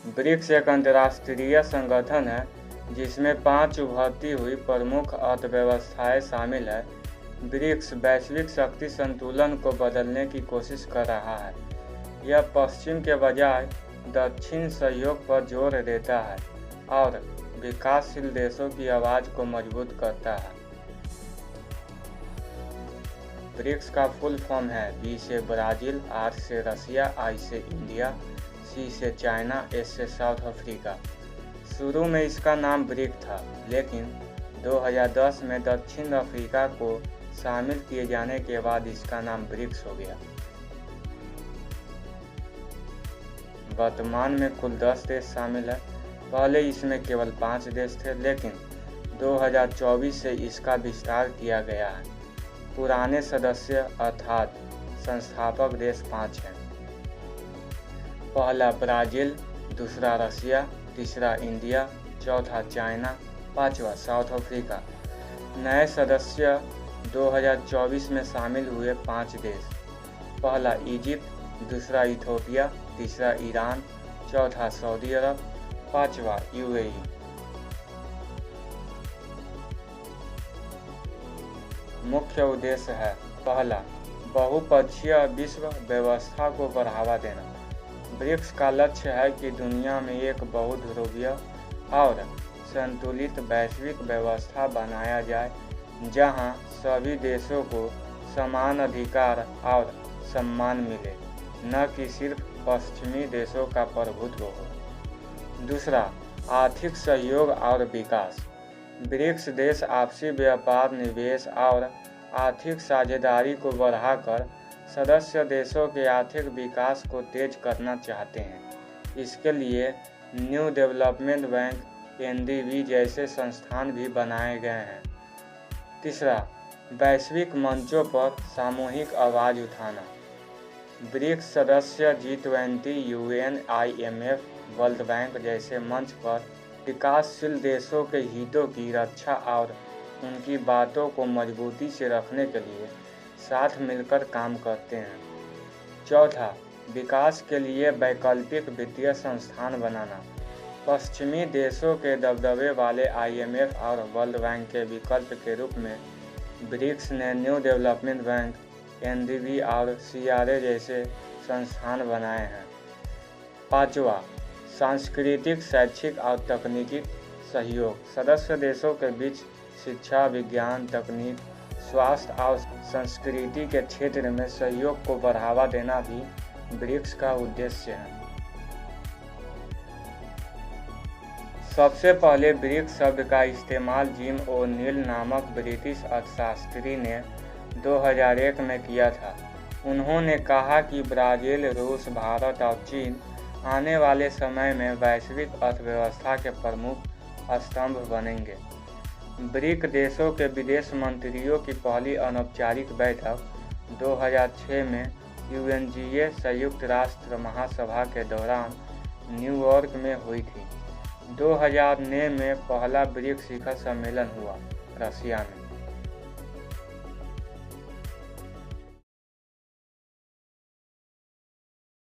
BRICS एक अंतर्राष्ट्रीय संगठन है जिसमें 5 उभरती हुई प्रमुख अर्थव्यवस्थाएं शामिल है। ब्रिक्स वैश्विक शक्ति संतुलन को बदलने की कोशिश कर रहा है। यह पश्चिम के बजाय दक्षिण सहयोग पर जोर देता है और विकासशील देशों की आवाज़ को मजबूत करता है। ब्रिक्स का फुल फॉर्म है B से ब्राज़ील, R से रसिया, I से इंडिया, C से चाइना, S से साउथ अफ्रीका। शुरू में इसका नाम ब्रिक था, लेकिन 2010 में दक्षिण अफ्रीका को शामिल किए जाने के बाद इसका नाम ब्रिक्स हो गया। वर्तमान में कुल 10 देश शामिल है। पहले इसमें केवल 5 देश थे, लेकिन 2024 से इसका विस्तार किया गया है। पुराने सदस्य अर्थात संस्थापक देश 5 हैं। पहला ब्राज़ील, दूसरा रसिया, तीसरा इंडिया, चौथा चाइना, पांचवा साउथ अफ्रीका। नए सदस्य 2024 में शामिल हुए 5 देश। पहला इजिप्ट, दूसरा इथियोपिया, तीसरा ईरान, चौथा सऊदी अरब, पांचवा UAE। मुख्य उद्देश्य है: पहला, बहुपक्षीय विश्व व्यवस्था को बढ़ावा देना। ब्रिक्स का लक्ष्य है कि दुनिया में एक बहुध्रुवीय और संतुलित वैश्विक व्यवस्था बनाया जाए, जहां सभी देशों को समान अधिकार और सम्मान मिले, न कि सिर्फ पश्चिमी देशों का प्रभुत्व हो। दूसरा, आर्थिक सहयोग और विकास। ब्रिक्स देश आपसी व्यापार, निवेश और आर्थिक साझेदारी को बढ़ाकर सदस्य देशों के आर्थिक विकास को तेज करना चाहते हैं। इसके लिए न्यू डेवलपमेंट बैंक NDB जैसे संस्थान भी बनाए गए हैं। तीसरा, वैश्विक मंचों पर सामूहिक आवाज़ उठाना। ब्रिक्स सदस्य G20, UN, IMF, world bank जैसे मंच पर विकासशील देशों के हितों की रक्षा और उनकी बातों को मजबूती से रखने के लिए साथ मिलकर काम करते हैं। चौथा, विकास के लिए वैकल्पिक वित्तीय संस्थान बनाना। पश्चिमी देशों के दबदबे वाले IMF और वर्ल्ड बैंक के विकल्प के रूप में ब्रिक्स ने न्यू डेवलपमेंट बैंक NDB और CRA जैसे संस्थान बनाए हैं। पांचवा, सांस्कृतिक, शैक्षिक और तकनीकी सहयोग। सदस्य देशों के बीच शिक्षा, विज्ञान, तकनीक, स्वास्थ्य और संस्कृति के क्षेत्र में सहयोग को बढ़ावा देना भी ब्रिक्स का उद्देश्य है। सबसे पहले ब्रिक्स शब्द का इस्तेमाल जिम ओ'नील नामक ब्रिटिश अर्थशास्त्री ने 2001 में किया था। उन्होंने कहा कि ब्राज़ील, रूस, भारत और चीन आने वाले समय में वैश्विक अर्थव्यवस्था के प्रमुख स्तंभ बनेंगे। ब्रिक देशों के विदेश मंत्रियों की पहली अनौपचारिक बैठक 2006 में UNGA संयुक्त राष्ट्र महासभा के दौरान न्यूयॉर्क में हुई थी। 2009 में पहला ब्रिक्स शिखर सम्मेलन हुआ रसिया में।